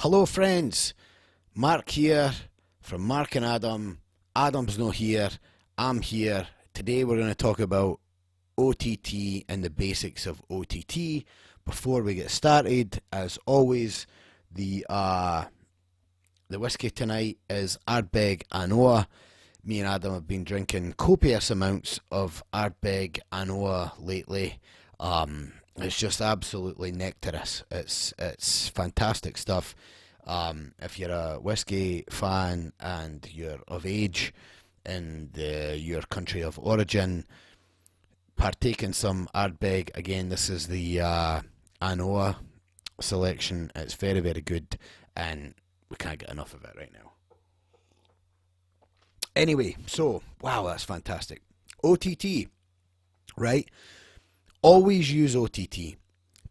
Hello friends, Mark here from Mark and Adam. Adam's not here, I'm here. Today we're going to talk about OTT and the basics of OTT. Before we get started, as always, the whiskey tonight is Ardbeg Anoa. Me and Adam have been drinking copious amounts of Ardbeg Anoa lately. It's just absolutely nectarous. It's fantastic stuff. If you're a whiskey fan and you're of age in your country of origin, partake in some Ardbeg. Again, this is the Anoa selection. It's very, very good, and we can't get enough of it right now. Anyway, so, wow, that's fantastic. OTT, right? Always use OTT.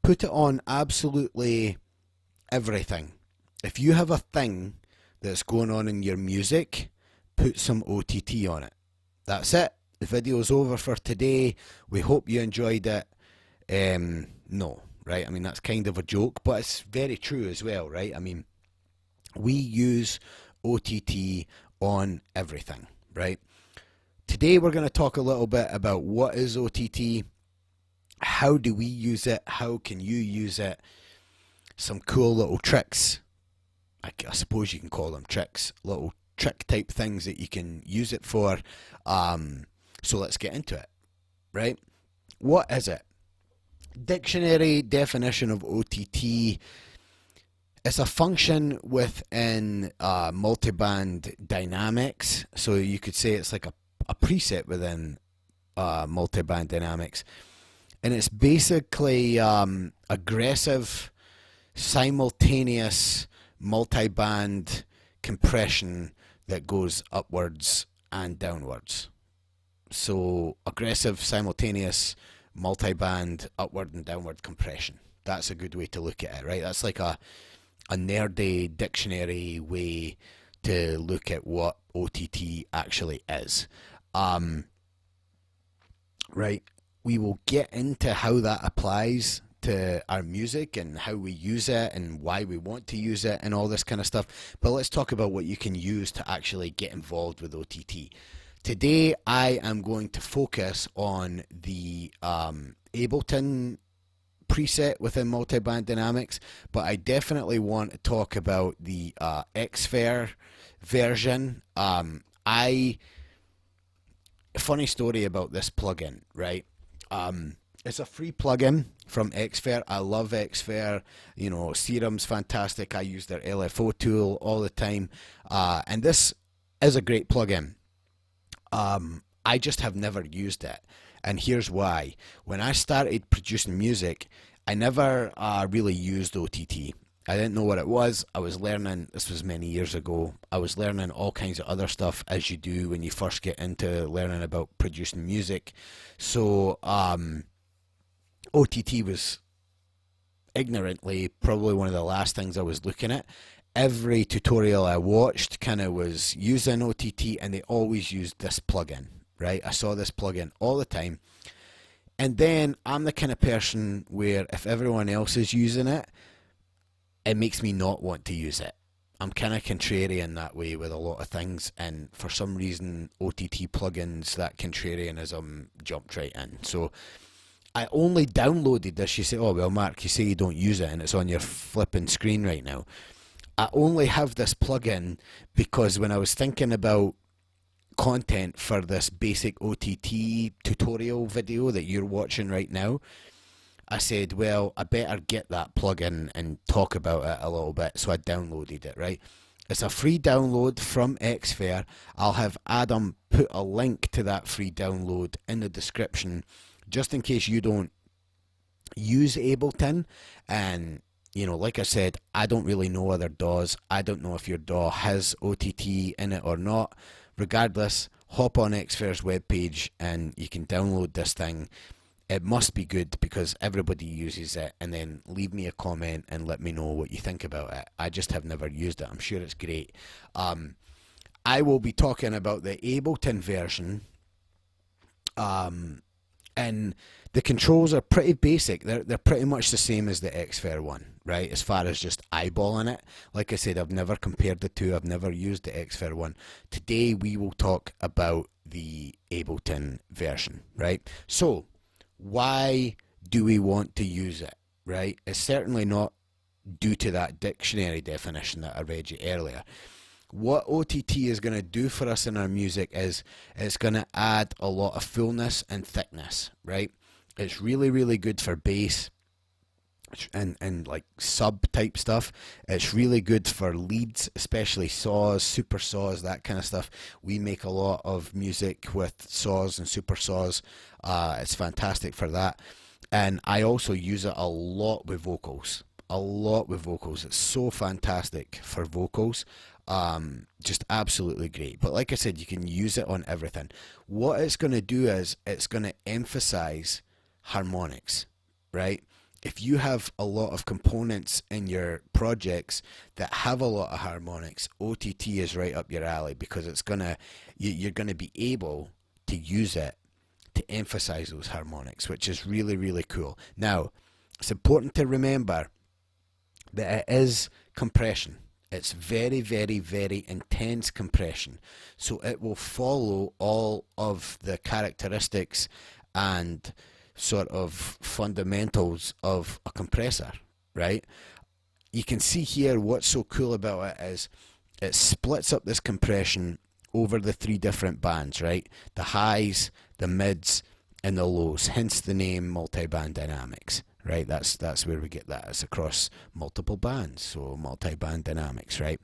Put it on absolutely everything. If you have a thing that's going on in your music, put some OTT on it. That's it. The video's over for today. We hope you enjoyed it. No, right? I mean, that's kind of a joke, but it's very true as well, right? I mean, we use OTT on everything, right? Today we're going to talk a little bit about what is OTT, how do we use it, how can you use it, some cool little tricks. I suppose you can call them tricks, little trick type things that you can use it for. So let's get into it, right? What is it? Dictionary definition of OTT. It's a function within multiband dynamics. So you could say it's like a preset within multiband dynamics. And it's basically aggressive, simultaneous multiband compression that goes upwards and downwards. So aggressive, simultaneous, multiband, upward and downward compression. That's a good way to look at it, right? That's like a nerdy dictionary way to look at what OTT actually is. Right? We will get into how that applies to our music and how we use it and why we want to use it and all this kind of stuff. But let's talk about what you can use to actually get involved with OTT. Today I am going to focus on the Ableton preset within multiband dynamics, but I definitely want to talk about the XFER version. Funny story about this plugin, right? It's a free plugin from XFER. I love XFER. You know, Serum's fantastic. I use their LFO tool all the time. And this is a great plugin. I just have never used it. And here's why. When I started producing music, I never really used OTT. I didn't know what it was. I was learning, this was many years ago, I was learning all kinds of other stuff as you do when you first get into learning about producing music. So OTT was ignorantly probably one of the last things I was looking at. Every tutorial I watched kind of was using OTT, and they always used this plugin, right? I saw this plugin all the time. And then I'm the kind of person where if everyone else is using it, it makes me not want to use it. I'm kind of contrarian that way with a lot of things, and for some reason OTT plugins, that contrarianism jumped right in. So I only downloaded this. You say, oh well Mark, you say you don't use it and it's on your flipping screen right now. I only have this plugin because when I was thinking about content for this basic OTT tutorial video that you're watching right now, I said, well, I better get that plugin and talk about it a little bit. So I downloaded it, right? It's a free download from XFER. I'll have Adam put a link to that free download in the description, just in case you don't use Ableton. And, you know, like I said, I don't really know other DAWs. I don't know if your DAW has OTT in it or not. Regardless, hop on XFER's webpage and you can download this thing. It must be good because everybody uses it, and then leave me a comment and let me know what you think about it. I just have never used it. I'm sure it's great. I will be talking about the Ableton version, and the controls are pretty basic. They're pretty much the same as the XFER one. right? As far as just eyeballing it. Like I said, I've never compared the two. I've never used the XFER one. Today we will talk about the Ableton version, right? So why do we want to use it, right? It's certainly not due to that dictionary definition that I read you earlier. What OTT is going to do for us in our music is it's going to add a lot of fullness and thickness, right? It's really, really good for bass and like sub type stuff. It's really good for leads, especially saws, super saws, that kind of stuff. We make a lot of music with saws and super saws. It's fantastic for that. And I also use it a lot with vocals. It's so fantastic for vocals. Just absolutely great. But like I said, you can use it on everything. What it's going to do is it's going to emphasize harmonics, right? If you have a lot of components in your projects that have a lot of harmonics, OTT is right up your alley, because it's gonna, you're gonna be able to use it to emphasize those harmonics, which is really, really cool. Now, it's important to remember that it is compression. It's very, very, very intense compression. So it will follow all of the characteristics and sort of fundamentals of a compressor, right? You can see here what's so cool about it is it splits up this compression over the three different bands, right? The highs, the mids, and the lows, hence the name multi-band dynamics, right? That's where we get that. It's across multiple bands, so multi-band dynamics, right?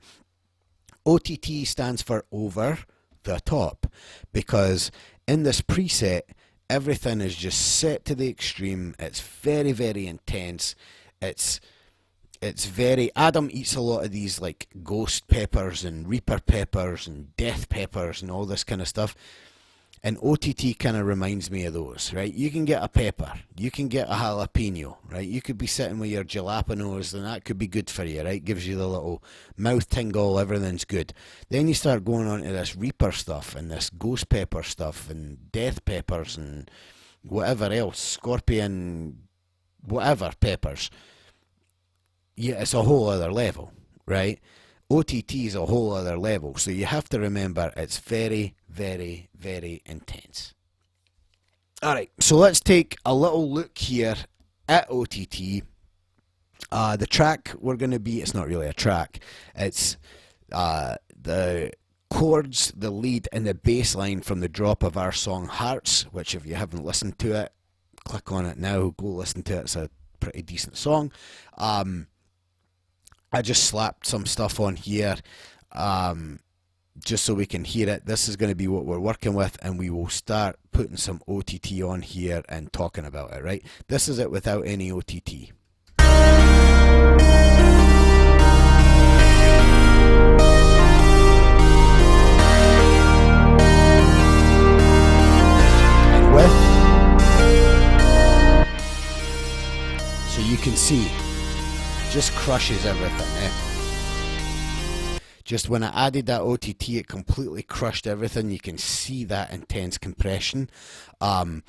OTT stands for over the top, because in this preset everything is just set to the extreme. It's very, very intense. It's very, Adam eats a lot of these like ghost peppers and reaper peppers and death peppers and all this kind of stuff. And OTT kind of reminds me of those, right? You can get a pepper, you can get a jalapeno, right? You could be sitting with your jalapenos and that could be good for you, right? Gives you the little mouth tingle, everything's good. Then you start going on to this reaper stuff and this ghost pepper stuff and death peppers and whatever else, scorpion, whatever peppers. Yeah, it's a whole other level, right? OTT is a whole other level, so you have to remember it's very, very, very intense. Alright, so let's take a little look here at OTT. The track we're going to be, it's not really a track, it's the chords, the lead and the bass line from the drop of our song Hearts, which if you haven't listened to it, click on it now, go listen to it, it's a pretty decent song. I just slapped some stuff on here just so we can hear it. This is going to be what we're working with, and we will start putting some OTT on here and talking about it, right? This is it without any OTT. And with, so you can see, just crushes everything, eh? Just when I added that OTT, it completely crushed everything. You can see that intense compression. And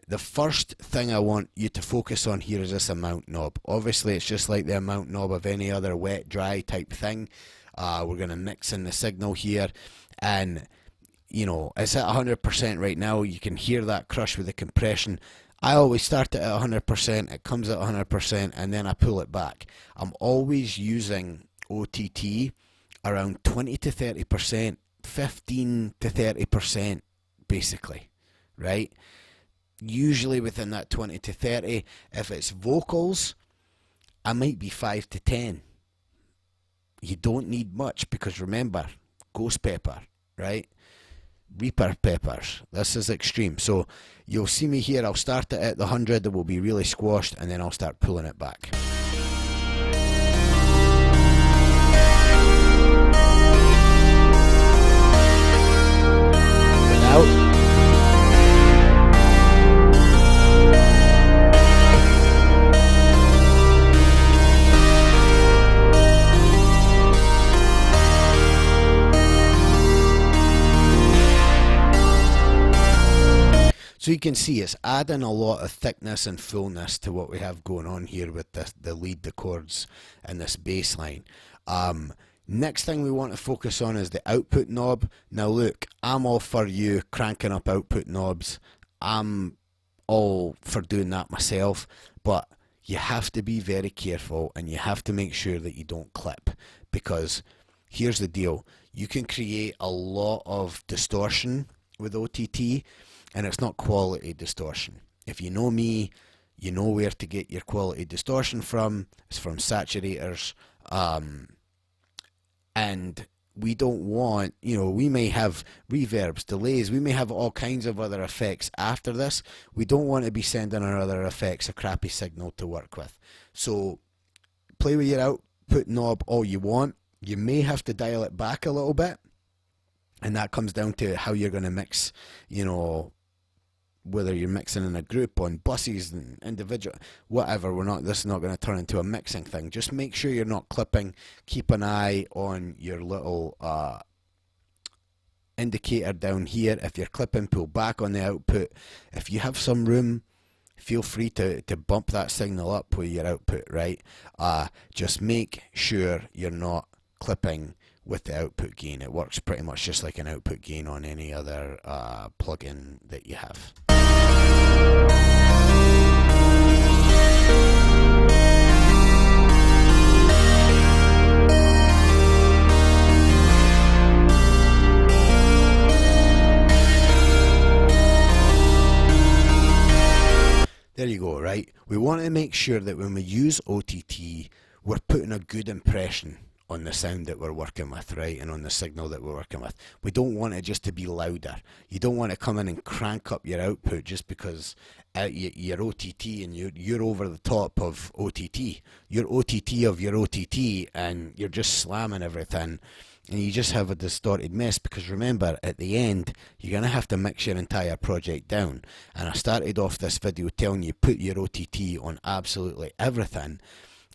the first thing I want you to focus on here is this amount knob. Obviously, it's just like the amount knob of any other wet, dry type thing. We're going to mix in the signal here. And, you know, it's at 100% right now. You can hear that crush with the compression. I always start it at 100%, it comes at 100%, and then I pull it back. I'm always using OTT around 20 to 30%, 15 to 30% basically, right? Usually within that 20 to 30. If it's vocals, I might be 5 to 10. You don't need much, because remember, ghost pepper, right? Reaper peppers. This is extreme. So you'll see me here, I'll start it at the 100, it will be really squashed, and then I'll start pulling it back. Without. So you can see, it's adding a lot of thickness and fullness to what we have going on here with the lead, the chords, and this bass line. Next thing we want to focus on is the output knob. Now look, I'm all for you cranking up output knobs. I'm all for doing that myself, but you have to be very careful and you have to make sure that you don't clip, because here's the deal. You can create a lot of distortion with OTT, and it's not quality distortion. If you know me, you know where to get your quality distortion from. It's from saturators. And we don't want, we may have reverbs, delays, we may have all kinds of other effects after this. We don't want to be sending our other effects a crappy signal to work with. So play with your output knob all you want. You may have to dial it back a little bit, and that comes down to how you're going to mix, whether you're mixing in a group, on buses and individual, whatever. This is not going to turn into a mixing thing. Just make sure you're not clipping. Keep an eye on your little indicator down here. If you're clipping, pull back on the output. If you have some room, feel free to bump that signal up with your output, right? Just make sure you're not clipping with the output gain. It works pretty much just like an output gain on any other plugin that you have. There you go, right? We want to make sure that when we use OTT, we're putting a good impression on the sound that we're working with, right, and on the signal that we're working with. We don't want it just to be louder. You don't want to come in and crank up your output just because you're OTT and you're over the top of OTT. You're OTT of your OTT and you're just slamming everything, and you just have a distorted mess, because remember, at the end, you're going to have to mix your entire project down. And I started off this video telling you, put your OTT on absolutely everything.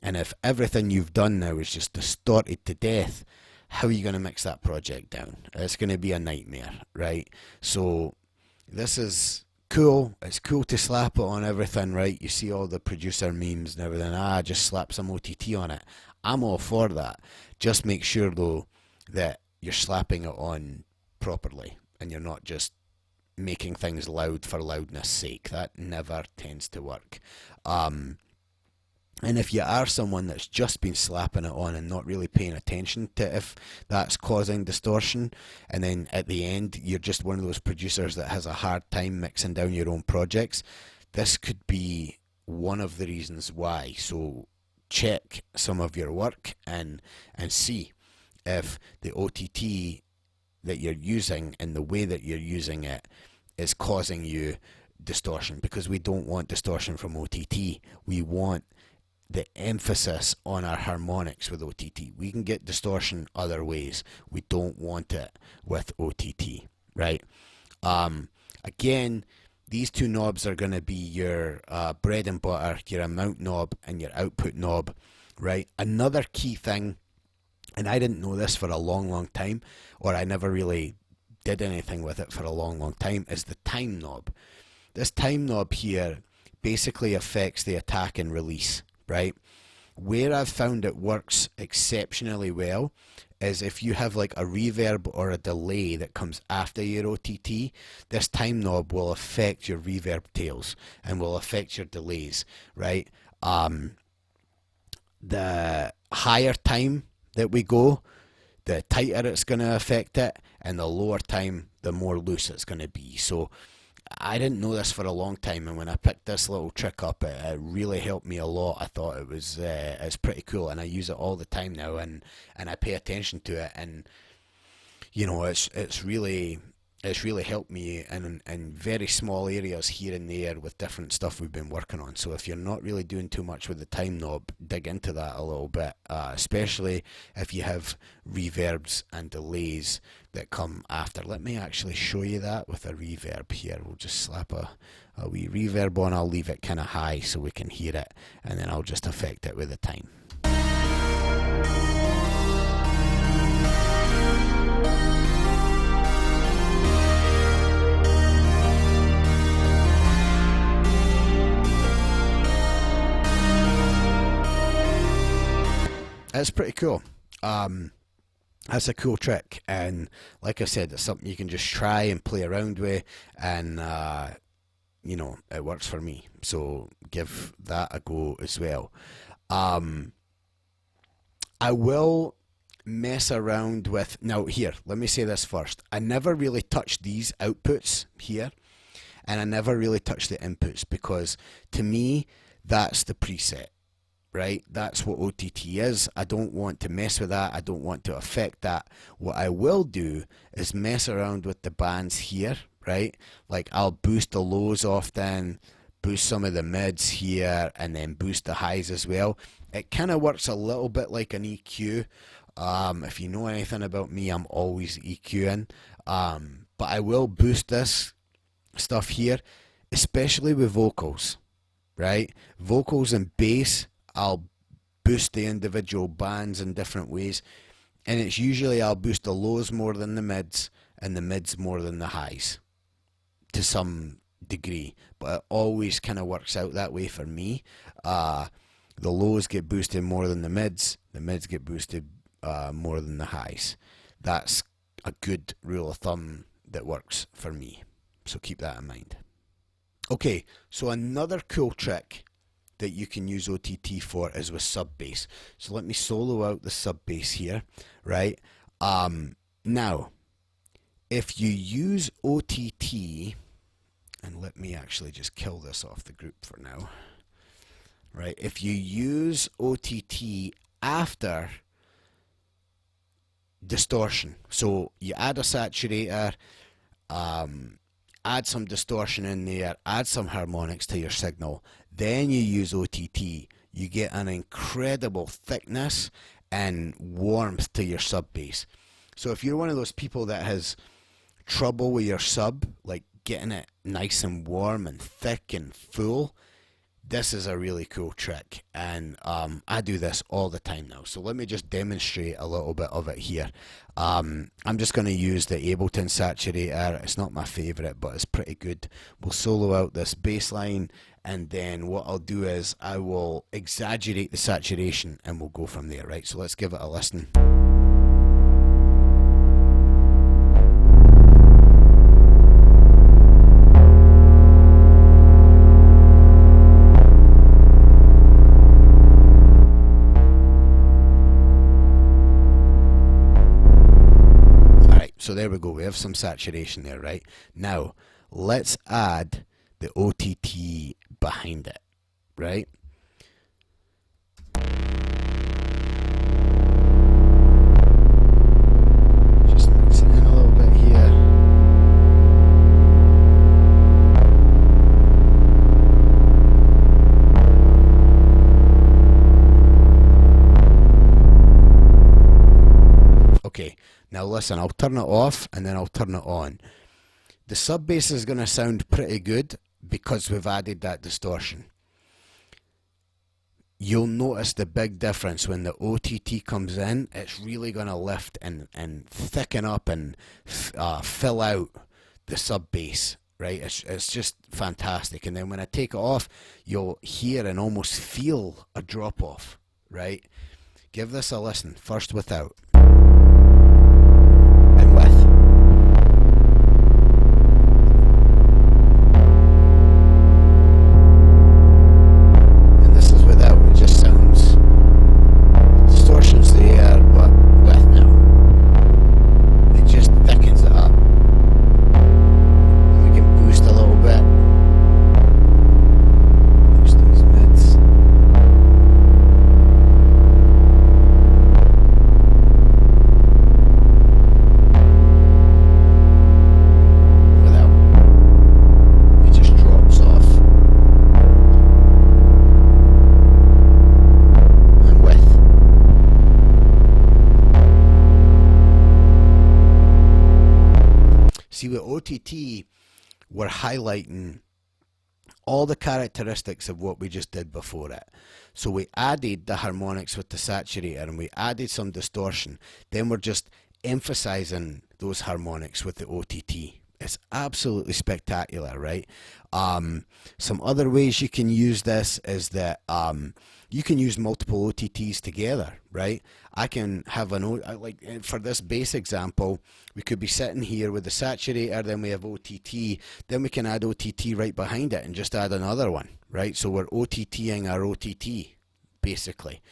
And if everything you've done now is just distorted to death, how are you going to mix that project down? It's going to be a nightmare, right? So this is cool. It's cool to slap it on everything, right? You see all the producer memes and everything. Just slap some OTT on it. I'm all for that. Just make sure, though, that you're slapping it on properly and you're not just making things loud for loudness sake. That never tends to work. And if you are someone that's just been slapping it on and not really paying attention to if that's causing distortion, and then at the end you're just one of those producers that has a hard time mixing down your own projects, this could be one of the reasons why. So check some of your work and see if the OTT that you're using and the way that you're using it is causing you distortion, because we don't want distortion from OTT. We want the emphasis on our harmonics with OTT. We can get distortion other ways. We don't want it with OTT, right? Again, these two knobs are going to be your bread and butter, your amount knob and your output knob, right? Another key thing, and I didn't know this for a long time, or I never really did anything with it for a long time, is the time knob. This time knob here basically affects the attack and release, right? Where I've found it works exceptionally well is if you have like a reverb or a delay that comes after your OTT, this time knob will affect your reverb tails and will affect your delays, right? The higher time that we go, the tighter it's going to affect it, and the lower time, the more loose it's going to be. So I didn't know this for a long time, and when I picked this little trick up, it really helped me a lot. I thought it was it's pretty cool, and I use it all the time now, and I pay attention to it, and you know, it's really helped me in very small areas here and there with different stuff we've been working on. So if you're not really doing too much with the time knob, dig into that a little bit, especially if you have reverbs and delays that come after. Let me actually show you that with a reverb here. We'll just slap a wee reverb on. I'll leave it kind of high so we can hear it, and then I'll just affect it with the time. It's pretty cool. That's a cool trick, and like I said, it's something you can just try and play around with, and you know, it works for me. So give that a go as well. Um, I will mess around with, now here, let me say this first. I never really touch these outputs here, and I never really touch the inputs, because to me, that's the preset, right? That's what OTT is. I don't want to mess with that. I don't want to affect that. What I will do is mess around with the bands here, right? Like I'll boost the lows often, boost some of the mids here, and then boost the highs as well. It kind of works a little bit like an EQ. If you know anything about me, I'm always EQing. But I will boost this stuff here, especially with vocals, right? Vocals and bass, I'll boost the individual bands in different ways, and it's usually I'll boost the lows more than the mids and the mids more than the highs to some degree, but it always kind of works out that way for me. The lows get boosted more than the mids get boosted more than the highs. That's a good rule of thumb that works for me, so keep that in mind. Okay, so another cool trick that you can use OTT for is with sub bass. So let me solo out the sub bass here, right? Now, if you use OTT, and let me actually just kill this off the group for now, right? If you use OTT after distortion, so you add a saturator, add some distortion in there, add some harmonics to your signal, then you use OTT, you get an incredible thickness and warmth to your sub bass. So if you're one of those people that has trouble with your sub, like getting it nice and warm and thick and full, this is a really cool trick, and I do this all the time now. So let me just demonstrate a little bit of it here. I'm just going to use the Ableton saturator. It's not my favourite, but it's pretty good. We'll solo out this bass line, and then what I'll do is I will exaggerate the saturation, and we'll go from there, right? So let's give it a listen. So there we go, we have some saturation there, right? Now, let's add the OTT behind it, right? Just mix it in a little bit here. Okay, now listen, I'll turn it off and then I'll turn it on. The sub bass is going to sound pretty good because we've added that distortion. You'll notice the big difference when the OTT comes in. It's really going to lift and thicken up and fill out the sub bass, right? It's just fantastic. And then when I take it off, you'll hear and almost feel a drop off, right? Give this a listen, first without. See, with OTT, we're highlighting all the characteristics of what we just did before it. So we added the harmonics with the saturator and we added some distortion. Then we're just emphasizing those harmonics with the OTT. It's absolutely spectacular, right? Some other ways you can use this is that you can use multiple OTTs together, right? I can have like for this bass example, we could be sitting here with the saturator, then we have OTT, then we can add OTT right behind it and just add another one, right? So we're OTTing our OTT, basically.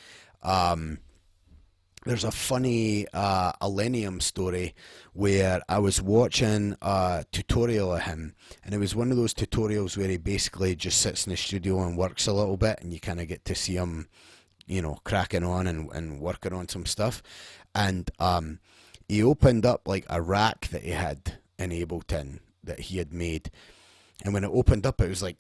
There's a funny Alenium story where I was watching a tutorial of him, and it was one of those tutorials where he basically just sits in the studio and works a little bit, and you kind of get to see him, cracking on and working on some stuff. And he opened up like a rack that he had in Ableton that he had made, and when it opened up, it was like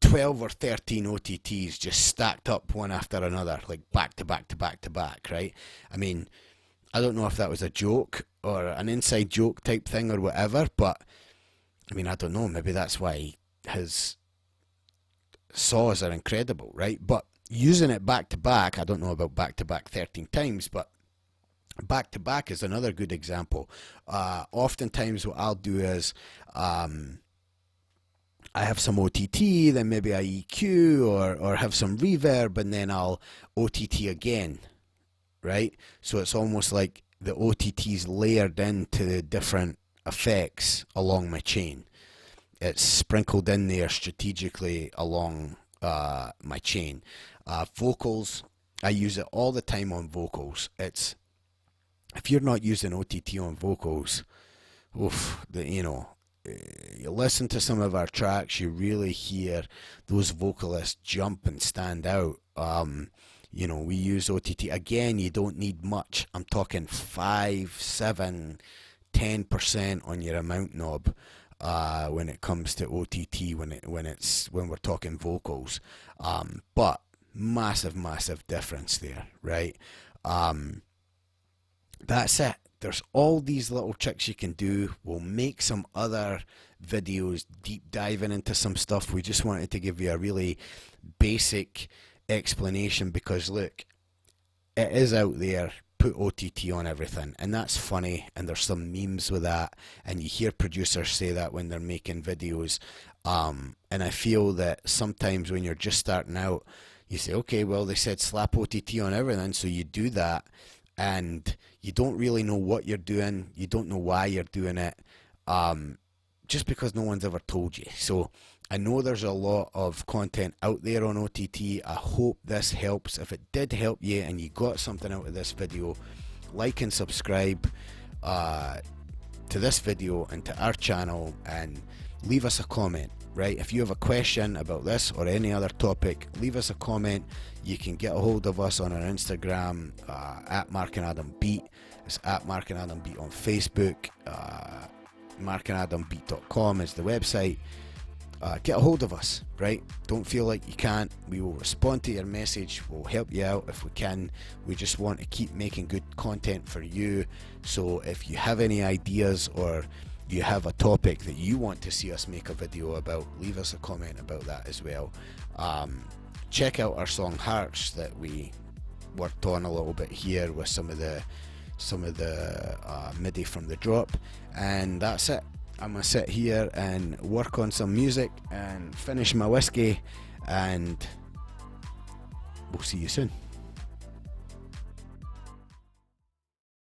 12 or 13 OTTs just stacked up one after another, like back to back to back to back, right? I mean, I don't know if that was a joke or an inside joke type thing or whatever, but I mean, I don't know. Maybe that's why his saws are incredible, right? But using it back to back, I don't know about back to back 13 times, but back to back is another good example. Oftentimes, what I'll do is, I have some OTT, then maybe I EQ or have some reverb, and then I'll OTT again, right? So it's almost like the OTT's layered into the different effects along my chain. It's sprinkled in there strategically along my chain. Vocals, I use it all the time on vocals. If you're not using OTT on vocals, you listen to some of our tracks, you really hear those vocalists jump and stand out. We use OTT. Again, you don't need much. I'm talking 5, 7, 10% on your amount knob when it comes to OTT, when we're talking vocals. But massive difference there, right? That's it. There's all these little tricks you can do. We'll make some other videos deep diving into some stuff. We just wanted to give you a really basic explanation because look, it is out there. Put OTT on everything, and that's funny, and there's some memes with that, and you hear producers say that when they're making videos, and I feel that sometimes when you're just starting out, you say, okay, well, they said slap OTT on everything, so you do that, and you don't really know what you're doing, you don't know why you're doing it, just because no one's ever told you. So I know there's a lot of content out there on OTT. I hope this helps. If it did help you and you got something out of this video, like and subscribe to this video and to our channel, and leave us a comment, right? If you have a question about this or any other topic, leave us a comment. You can get a hold of us on our Instagram at Mark and Adam Beat. It's at Mark and Adam Beat on Facebook. markandadambeat.com is the website. Get a hold of us, right? Don't feel like you can't. We will respond to your message. We'll help you out if we can. We just want to keep making good content for you. So if you have any ideas or you have a topic that you want to see us make a video about, leave us a comment about that as well. Check out our song Hearts that we worked on a little bit here with some of the MIDI from the drop, and that's it. I'm gonna sit here and work on some music and finish my whiskey, and we'll see you soon.